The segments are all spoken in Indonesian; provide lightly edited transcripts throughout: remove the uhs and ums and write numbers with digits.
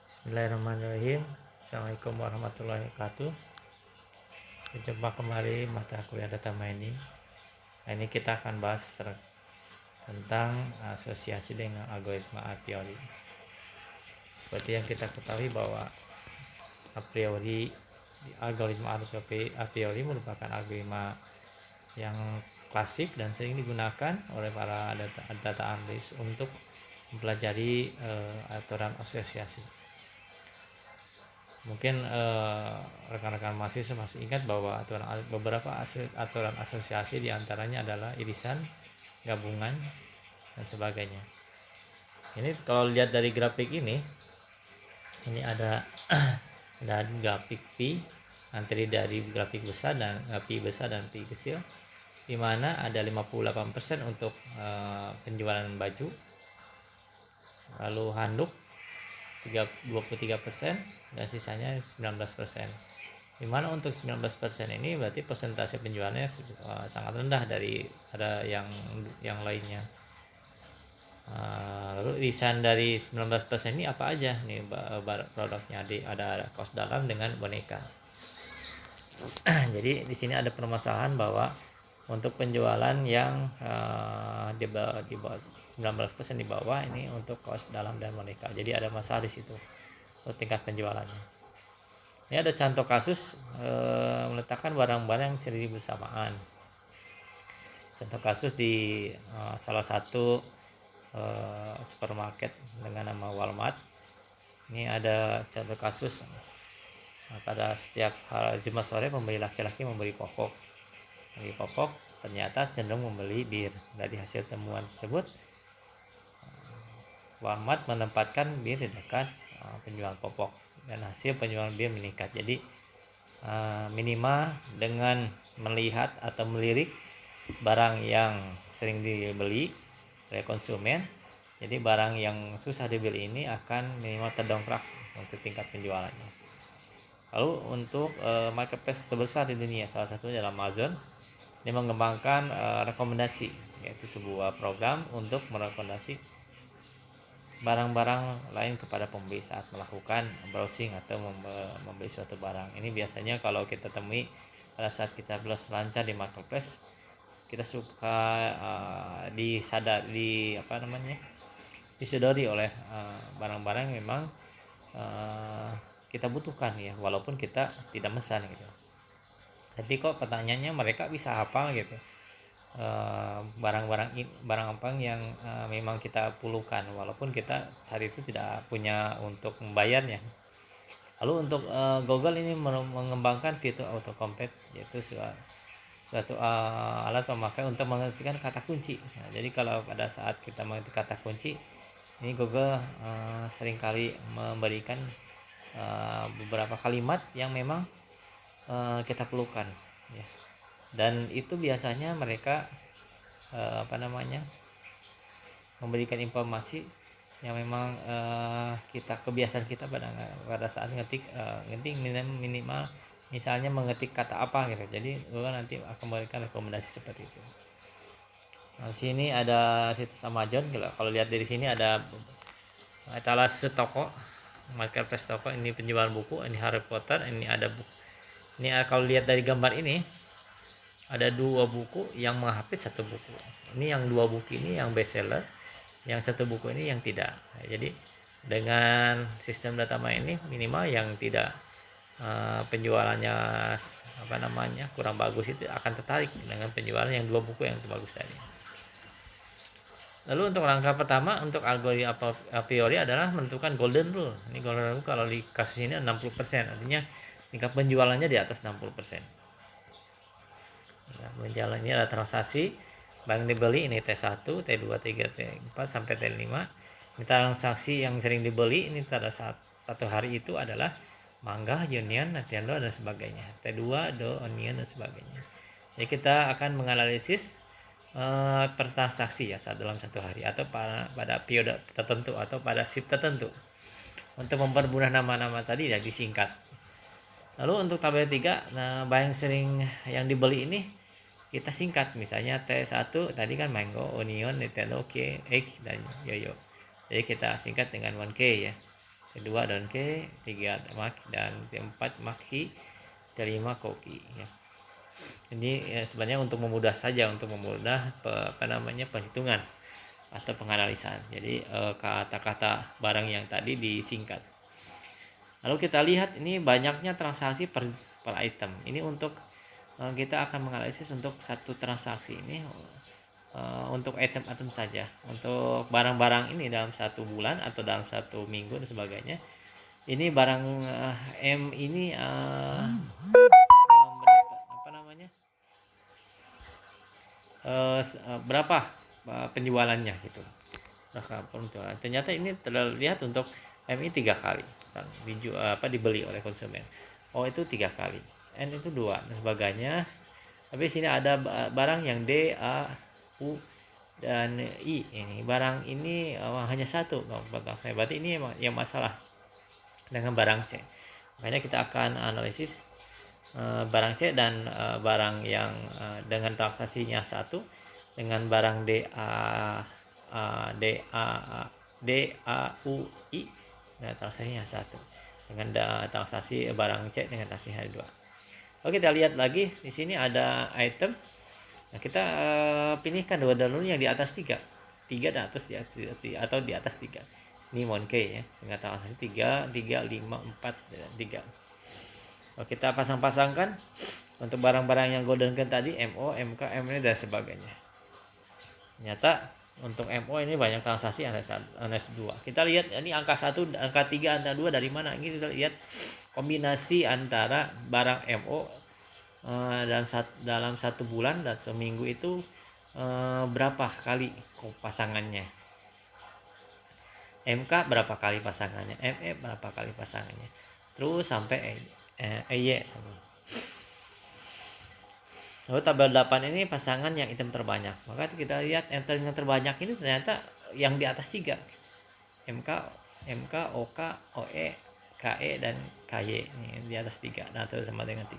Bismillahirrahmanirrahim. Assalamualaikum warahmatullahi wabarakatuh. Berjumpa kembali mata kuliah data mining. Nah, ini kita akan bahas tentang asosiasi dengan algoritma a priori. Seperti yang kita ketahui bahwa a priori algoritma a priori merupakan algoritma yang klasik dan sering digunakan oleh para data analis untuk mempelajari aturan asosiasi. Mungkin rekan-rekan mahasiswa masih ingat bahwa beberapa aturan asosiasi diantaranya adalah irisan, gabungan, dan sebagainya. Ini kalau lihat dari grafik ini ada ada grafik pi, antara dari grafik besar dan pi besar dan pi kecil, di mana ada 58% untuk penjualan baju, lalu handuk 23% dan sisanya 19%. Dimana untuk 19% ini berarti persentase penjualannya sangat rendah dari ada yang lainnya. Lalu irisan dari 19% ini apa aja nih produknya? Ada kaos dalam dengan boneka. Jadi di sini ada permasalahan bahwa untuk penjualan yang di bawah 19% di bawah ini untuk kaos dalam dan boneka. Jadi ada masalah di situ untuk tingkat penjualannya. Ini ada contoh kasus meletakkan barang-barang yang seri bersamaan. Contoh kasus di salah satu supermarket dengan nama Walmart. Ini ada contoh kasus pada setiap Jumat sore pembeli laki-laki membeli popok. Membeli popok ternyata cenderung membeli bir. Dari hasil temuan tersebut, Walmart menempatkan bir di dekat penjual popok dan hasil penjualan bir meningkat. Jadi minimal dengan melihat atau melirik barang yang sering dibeli oleh konsumen, jadi barang yang susah dibeli ini akan minimal terdongkrak untuk tingkat penjualannya. Lalu untuk marketplace terbesar di dunia, salah satunya adalah Amazon. Ini mengembangkan rekomendasi, yaitu sebuah program untuk merekomendasi barang-barang lain kepada pembeli saat melakukan browsing atau membeli suatu barang. Ini biasanya kalau kita temui pada saat kita berselancar di marketplace, kita suka disadari oleh barang-barang yang memang kita butuhkan ya, walaupun kita tidak mesan gitu. Tapi kok pertanyaannya mereka bisa hafal gitu barang apa yang memang kita perlukan walaupun kita saat itu tidak punya untuk membayarnya. Lalu untuk Google ini mengembangkan fitur autocomplete, yaitu suatu alat pemakai untuk mengetikkan kata kunci. Nah, jadi kalau pada saat kita mengetik kata kunci, ini Google seringkali memberikan beberapa kalimat yang memang kita perlukan ya. Dan itu biasanya mereka memberikan informasi yang memang kebiasaan kita pada saat ngetik minimal misalnya mengetik kata apa gitu. Jadi Google nanti akan memberikan rekomendasi seperti itu. Nah, di sini ada situs Amazon. Kalau lihat dari sini ada etalase toko, marketplace toko. Ini penjualan buku, ini Harry Potter, ini ada buku. Ini kalau lihat dari gambar ini ada 2 buku yang menghapus 1 buku. Ini yang 2 buku ini yang bestseller, yang 1 buku ini yang tidak. Nah, jadi dengan sistem data mining ini minimal yang tidak penjualannya kurang bagus itu akan tertarik dengan penjualan yang 2 buku yang bagus tadi. Lalu untuk langkah pertama untuk algoritma a priori adalah menentukan golden rule. Ini golden rule kalau di kasus ini 60%, artinya tingkat penjualannya di atas 60%. Menjalani ini adalah transaksi barang dibeli, ini T1, T2, T3, T4 sampai T5. Ini transaksi yang sering dibeli ini pada saat satu hari itu adalah mangga, union, Nintendo dan sebagainya. T2, do, onion dan sebagainya. Jadi kita akan menganalisis per transaksi ya dalam satu hari atau pada periode tertentu atau pada shift tertentu. Untuk mempermudah nama-nama tadi ya disingkat. Lalu untuk tabel 3, barang sering yang dibeli ini kita singkat, misalnya T1 tadi kan mango, onion, Nintendo, cake, egg dan yoyo. Jadi kita singkat dengan 1K ya. kedua Donkey, tiga Maki, dan keempat Maki, kelima Koki ya. Ini ya, sebenarnya untuk memudah saja, untuk memudah perhitungan atau penganalisan. Jadi kata-kata barang yang tadi disingkat. Lalu kita lihat ini banyaknya transaksi per item. Ini untuk kita akan menganalisis untuk satu transaksi ini untuk item-item saja. Untuk barang-barang ini dalam satu bulan atau dalam satu minggu dan sebagainya. Ini barang M ini berapa penjualannya gitu. Penjualan. Ternyata ini terlihat untuk MI 3 kali dibeli oleh konsumen. O itu 3 kali, N itu 2 dan sebagainya. Tapi sini ada barang yang D, A, U dan I. Ini barang ini hanya satu saya. Berarti ini yang masalah dengan barang C. Makanya kita akan analisis barang C dan barang yang dengan transaksinya satu dengan barang DAUI dan transaksinya satu dengan transaksi barang C dengan transaksi hari 2. Oke, kita lihat lagi di sini ada item. Nah, kita pilihkan dulu yang di atas 3 dan atas atau di atas 3. Ini Monkey ya dengan transaksi 3, 5, 4 dan 3. Kita pasang-pasangkan untuk barang-barang yang golden kan tadi MO, MK, MN dan sebagainya. Ternyata untuk MO ini banyak transaksi ada 2. Kita lihat ini angka 1, angka 3, angka 2 dari mana? Ini kita lihat kombinasi antara barang MO dalam satu bulan dan seminggu itu berapa kali pasangannya. MK berapa kali pasangannya, ME berapa kali pasangannya. Terus sampai EY. Lalu tabel 8 ini pasangan yang item terbanyak. Maka kita lihat item yang terbanyak ini ternyata yang di atas 3. MK, OK, OE, KE dan KY. Ini di atas 3. Nah, itu sama dengan 3.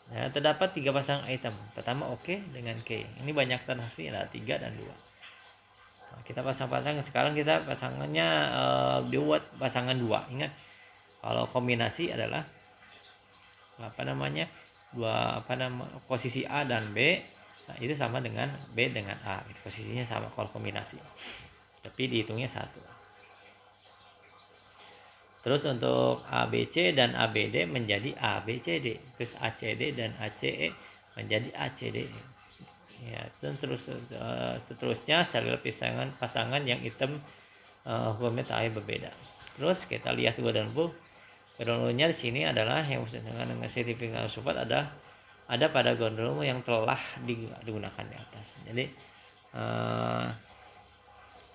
Nah, terdapat 3 pasang item. Pertama OK dengan K. Ini banyak transaksi, ada 3 dan 2. Nah, kita pasang-pasang. Sekarang kita pasangannya buat pasangan 2. Ingat, kalau kombinasi adalah posisi A dan B itu sama dengan B dengan A. Posisinya sama kalau kombinasi. Tapi dihitungnya 1. Terus untuk ABC dan ABD menjadi ABCD. Terus ACD dan ACE menjadi ACD. Ya, dan seterusnya carilah pasangan yang item hukumnya tak berbeda. Terus kita lihat Gondromnya di sini adalah yang dengan sertifikat support ada pada gondrommu yang telah digunakan di atas. Jadi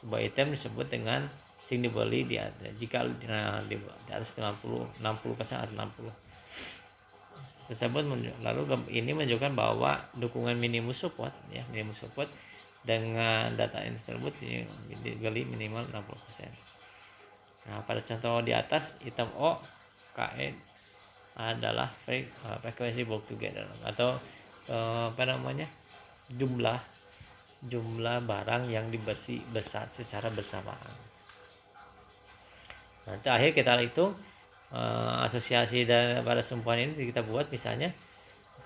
sebuah item disebut dengan sing dibeli di atas. Jika di atas 60% atau 60 tersebut, lalu ini menunjukkan bahwa dukungan minimum support dengan data ini tersebut dibeli minimal 60%. Nah, pada contoh di atas item O KE adalah frequency bulk together atau jumlah barang yang dibeli secara bersamaan. Nah, terakhir kita hitung asosiasi pada sumpuan ini kita buat misalnya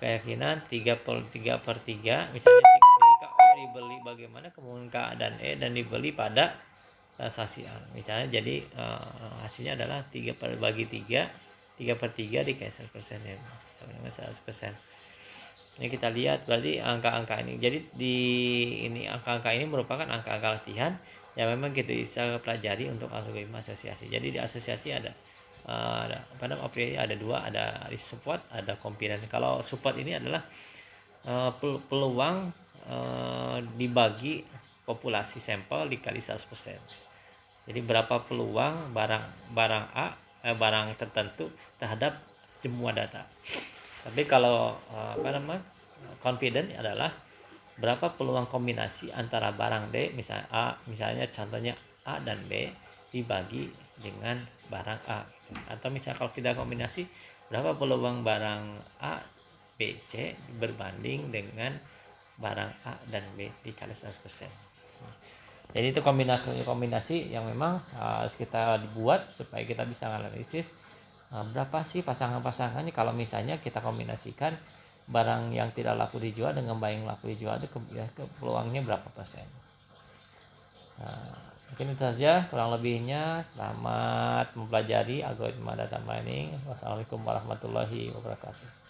keyakinan 3/3 misalnya jika O dibeli bagaimana kemungkinan K dan E dan dibeli pada transaksi A. Misalnya jadi hasilnya adalah 3/3 dikali 100% ya. Dengan 100%. Ini kita lihat berarti angka-angka ini. Jadi angka-angka ini merupakan angka-angka latihan yang memang kita bisa pelajari untuk algoritma asosiasi. Jadi di asosiasi ada ada 2, ada support, ada confidence. Kalau support ini adalah peluang dibagi populasi sampel dikali 100%. Jadi berapa peluang barang tertentu terhadap semua data. Tapi kalau confident adalah berapa peluang kombinasi antara barang D misalnya contohnya A dan B dibagi dengan barang A. Atau misalnya kalau kita kombinasi berapa peluang barang A, B, C berbanding dengan barang A dan B dikali 100%. Jadi itu kombinasi yang memang harus kita dibuat supaya kita bisa analisis berapa sih pasangan-pasangannya. Kalau misalnya kita kombinasikan barang yang tidak laku dijual dengan barang yang laku dijual itu peluangnya berapa persen. Nah, mungkin itu saja kurang lebihnya. Selamat mempelajari algoritma data mining. Wassalamualaikum warahmatullahi wabarakatuh.